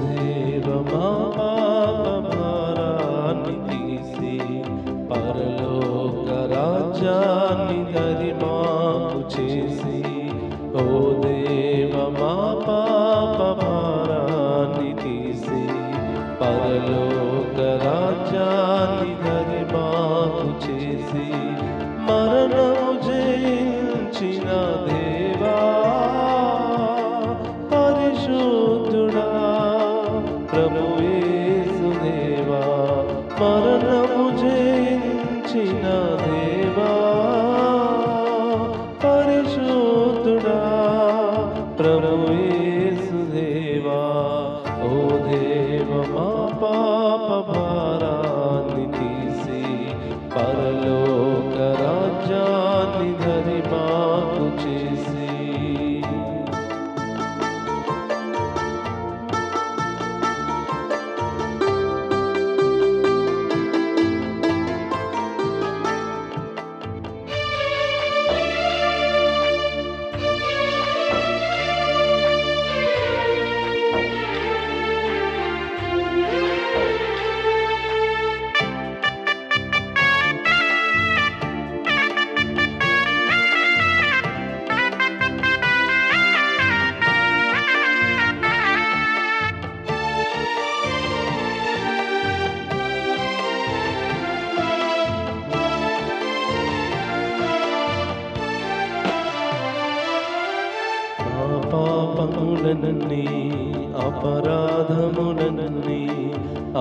దేవ మా పాప భారాన్ని తీసి పరలోక రాజ్యాన్ని దరిమాపు చేసి ఓ దేవ మా పాప భారాన్ని తీసి పరలోక రాజ్యాన్ని దరిమాపు చేసి మరణము జయించిన దేవా పరిశుద్ధుడా ప్రభు యేసుదేవా మరణము జయించిన దేవా పరిశుద్ధుడా ప్రభు యేసుదేవా ఓ దేవ మా పాప భారాన్ని తీసి పరలోక రాజ్యాన్ని దరిమాపు చేసి పాపములన్నీ అపరాధములన్నీ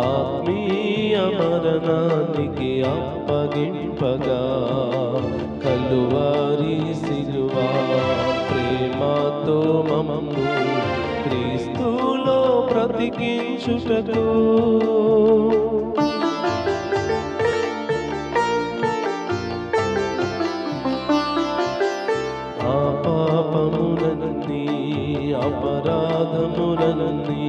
ఆత్మీయ మరణానికి అప్పగింపగా కలువారి సిలువా ప్రేమతో మమ్ము క్రీస్తులో బ్రతికించుటకు పాపములన్నీ అపరాధములన్నీ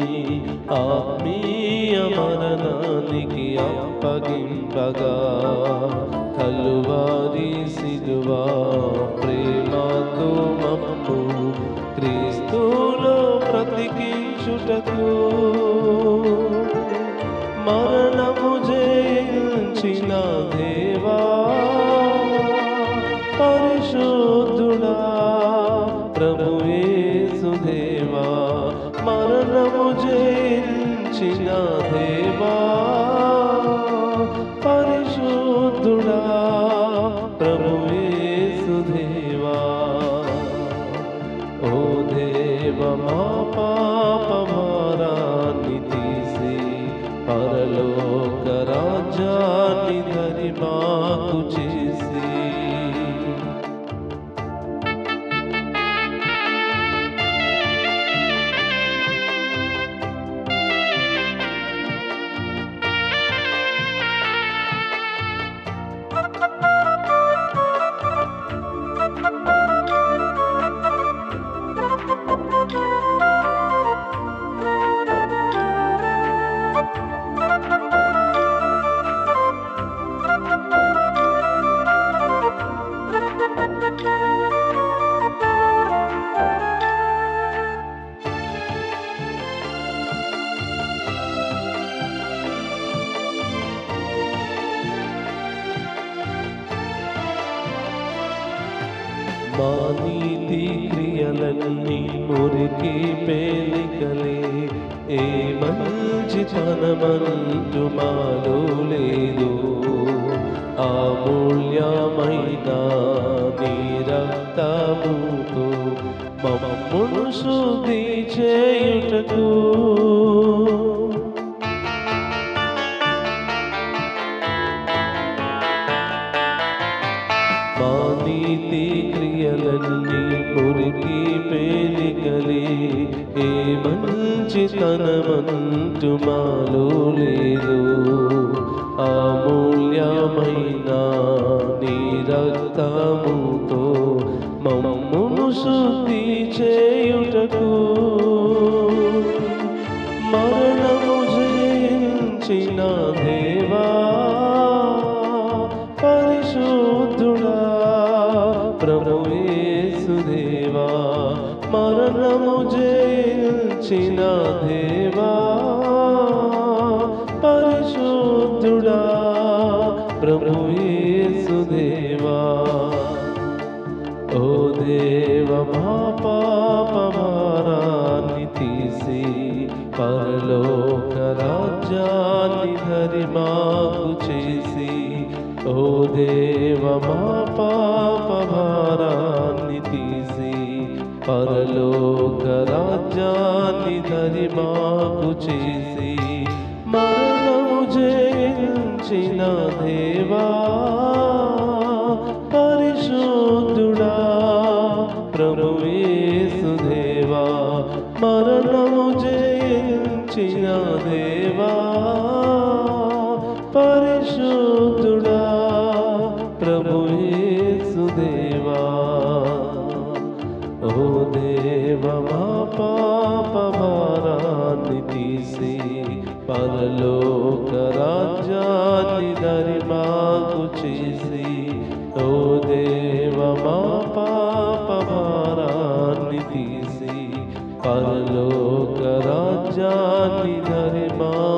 ఆత్మీయ మరణానికి అప్పగింపగా కలువారి సిలువా ప్రేమతో మమ్ము క్రీస్తులో బ్రతికించుటకు మరణము జయించిన దేవా పరిశుద్ధుడా ప్రభు యేసుదేవా మరణము జయించిన దేవా పరిశుద్ధుడా ప్రభు యేసుదేవా ఓ దేవ మా పాప భారాన్ని తీసి పరలోక రాజ్యాన్ని దరిమాపు చేసి మా నీతి క్రియలన్నీ మురికి పేలికలే ఏ మంచితనమంటూ మాలో లేదు అమూల్యమైన నీ రక్తముతో మమ్మును శుద్ధి చేయుటకు మా నీతి క్రియలన్నీ మురికి పేలికలే ఏ మంచితనమంటూ మాలో లేదు అమూల్యమైన నీ రక్తముతో మమ్మును శుద్ధి చేయుటకు మరణము జయించిన దేవా పరిశుద్ధుడా ప్రభు యేసుదేవా మరణము జయించిన ఎంచిన దేవా పరిశుద్ధుడా ప్రభు యేసుదేవా ఓ దేవ మా పాప భారాన్ని తీసి పరలోక రాజ్యాన్ని ధరి మాకు చేసి ఓ దేవ మా పాప భారాన్ని తీసి పరలోక రాజ్యాన్ని ధరి మాకు చేసి మరణము జయించిన దేవా పరిశుద్ధుడా ప్రభు యేసుదేవా మరణము జయించిన దేవా పరిశుద్ధుడా ప్రభు యేసుదేవా ఓ దేవ మా పాప భారాన్ని తీసి పరలోక రాజ్యాన్ని ధరి మాకు చేసి ఓ దేవ మా పాప భారాన్ని తీసి పరలోక రాజ్యాన్ని ధరి మాకు